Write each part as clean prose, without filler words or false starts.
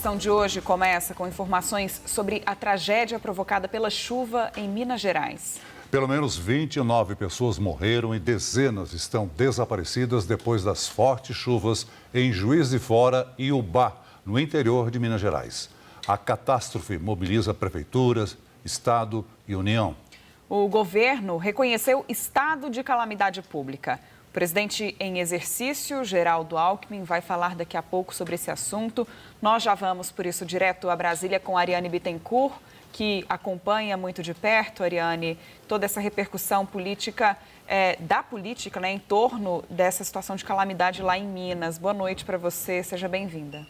edição de hoje começa com informações sobre a tragédia provocada pela chuva em Minas Gerais. Pelo menos 29 pessoas morreram e dezenas estão desaparecidas depois das fortes chuvas em Juiz de Fora e Ubá, no interior de Minas Gerais. A catástrofe mobiliza prefeituras, Estado e União. O governo reconheceu estado de calamidade pública. O presidente em exercício, Geraldo Alckmin, vai falar daqui a pouco sobre esse assunto. Nós já vamos, por isso, direto a Brasília com a Ariane Bittencourt, que acompanha muito de perto, Ariane, toda essa repercussão política, em torno dessa situação de calamidade lá em Minas. Boa noite para você, seja bem-vinda.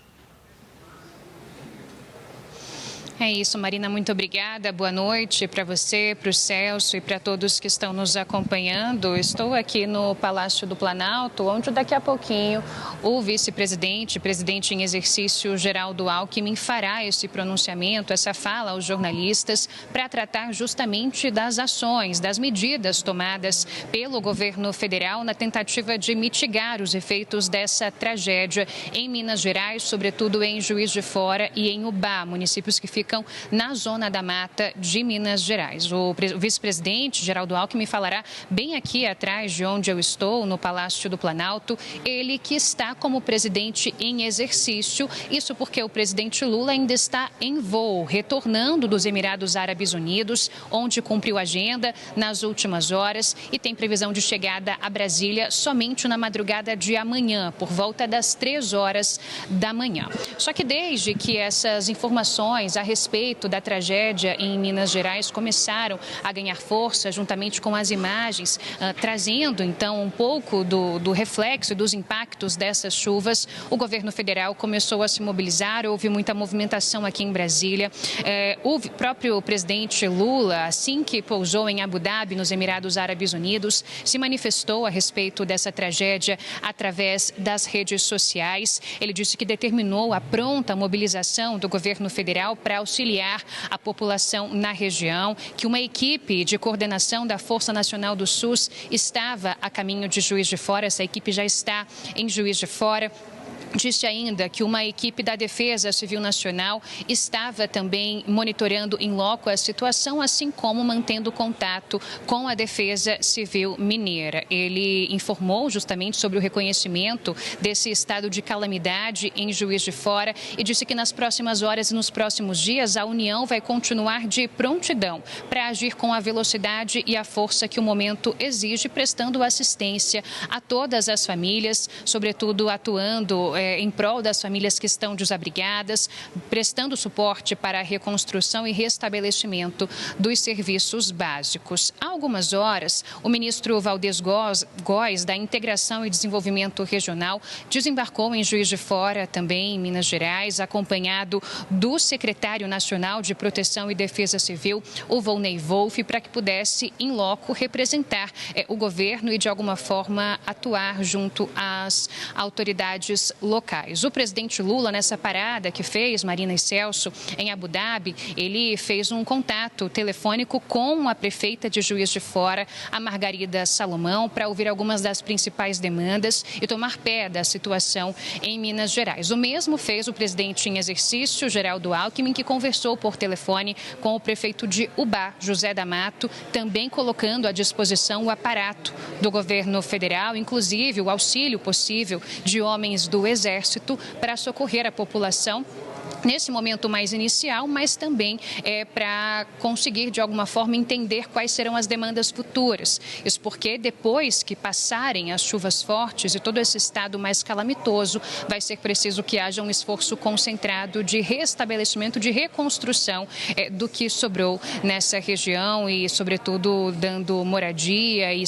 É isso, Marina, muito obrigada. Boa noite para você, para o Celso e para todos que estão nos acompanhando. Estou aqui no Palácio do Planalto, onde daqui a pouquinho o vice-presidente, presidente em exercício, Geraldo Alckmin, fará esse pronunciamento, essa fala aos jornalistas para tratar justamente das ações, das medidas tomadas pelo governo federal na tentativa de mitigar os efeitos dessa tragédia em Minas Gerais, sobretudo em Juiz de Fora e em Ubá, municípios que ficam na zona da mata de Minas Gerais. O vice-presidente, Geraldo Alckmin, falará bem aqui atrás de onde eu estou, no Palácio do Planalto, ele que está como presidente em exercício, isso porque o presidente Lula ainda está em voo, retornando dos Emirados Árabes Unidos, onde cumpriu agenda nas últimas horas e tem previsão de chegada a Brasília somente na madrugada de amanhã, por volta das 3 horas da manhã. Só que desde que essas informações a respeito da tragédia em Minas Gerais começaram a ganhar força, juntamente com as imagens, trazendo então um pouco do reflexo dos impactos dessas chuvas, o governo federal começou a se mobilizar, houve muita movimentação aqui em Brasília. O próprio presidente Lula, assim que pousou em Abu Dhabi, nos Emirados Árabes Unidos, se manifestou a respeito dessa tragédia através das redes sociais. Ele disse que determinou a pronta mobilização do governo federal para auxiliar a população na região, que uma equipe de coordenação da Força Nacional do SUS estava a caminho de Juiz de Fora, essa equipe já está em Juiz de Fora. Disse ainda que uma equipe da Defesa Civil Nacional estava também monitorando em loco a situação, assim como mantendo contato com a Defesa Civil Mineira. Ele informou justamente sobre o reconhecimento desse estado de calamidade em Juiz de Fora e disse que nas próximas horas e nos próximos dias a União vai continuar de prontidão para agir com a velocidade e a força que o momento exige, prestando assistência a todas as famílias, sobretudo atuando em prol das famílias que estão desabrigadas, prestando suporte para a reconstrução e restabelecimento dos serviços básicos. Há algumas horas, o ministro Valdez Góes, da Integração e Desenvolvimento Regional, desembarcou em Juiz de Fora, também em Minas Gerais, acompanhado do secretário nacional de Proteção e Defesa Civil, o Volney Wolff, para que pudesse, em loco, representar o governo e, de alguma forma, atuar junto às autoridades locais. O presidente Lula, nessa parada que fez, Marina e Celso, em Abu Dhabi, ele fez um contato telefônico com a prefeita de Juiz de Fora, a Margarida Salomão, para ouvir algumas das principais demandas e tomar pé da situação em Minas Gerais. O mesmo fez o presidente em exercício, Geraldo Alckmin, que conversou por telefone com o prefeito de Ubá, José D'Amato, também colocando à disposição o aparato do governo federal, inclusive o auxílio possível de homens do Exército para socorrer a população nesse momento mais inicial, mas também para conseguir, de alguma forma, entender quais serão as demandas futuras. Isso porque depois que passarem as chuvas fortes e todo esse estado mais calamitoso, vai ser preciso que haja um esforço concentrado de restabelecimento, de reconstrução do que sobrou nessa região e, sobretudo, dando moradia e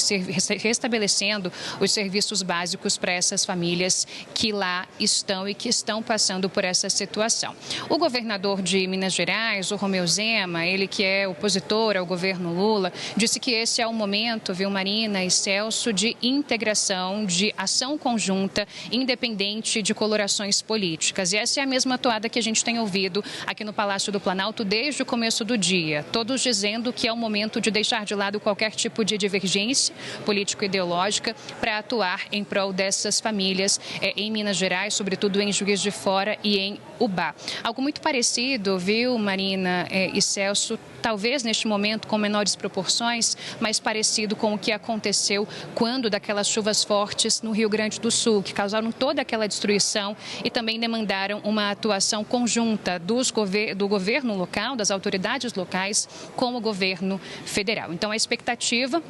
restabelecendo os serviços básicos para essas famílias que lá estão e que estão passando por essa situação. O governador de Minas Gerais, o Romeu Zema, ele que é opositor ao governo Lula, disse que esse é o momento, viu, Marina e Celso, de integração, de ação conjunta, independente de colorações políticas. E essa é a mesma toada que a gente tem ouvido aqui no Palácio do Planalto desde o começo do dia. Todos dizendo que é o momento de deixar de lado qualquer tipo de divergência político-ideológica para atuar em prol dessas famílias em Minas Gerais, sobretudo em Juiz de Fora e em Ubá. Algo muito parecido, viu, Marina e Celso, talvez neste momento com menores proporções, mas parecido com o que aconteceu quando daquelas chuvas fortes no Rio Grande do Sul, que causaram toda aquela destruição e também demandaram uma atuação conjunta do governo local, das autoridades locais, com o governo federal. Então, a expectativa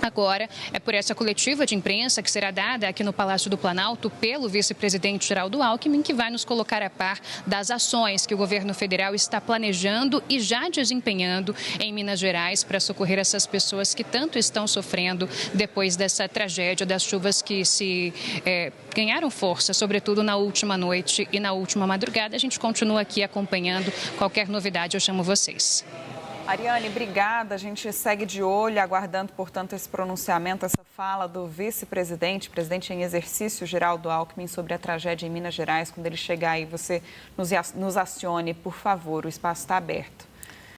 agora é por essa coletiva de imprensa que será dada aqui no Palácio do Planalto pelo vice-presidente Geraldo Alckmin, que vai nos colocar a par das ações que o governo federal está planejando e já desempenhando em Minas Gerais para socorrer essas pessoas que tanto estão sofrendo depois dessa tragédia das chuvas que ganharam força, sobretudo na última noite e na última madrugada. A gente continua aqui acompanhando. Qualquer novidade, eu chamo vocês. Ariane, obrigada. A gente segue de olho, aguardando, portanto, esse pronunciamento, essa fala do vice-presidente, presidente em exercício, Geraldo Alckmin, sobre a tragédia em Minas Gerais. Quando ele chegar aí, você nos acione, por favor, o espaço está aberto.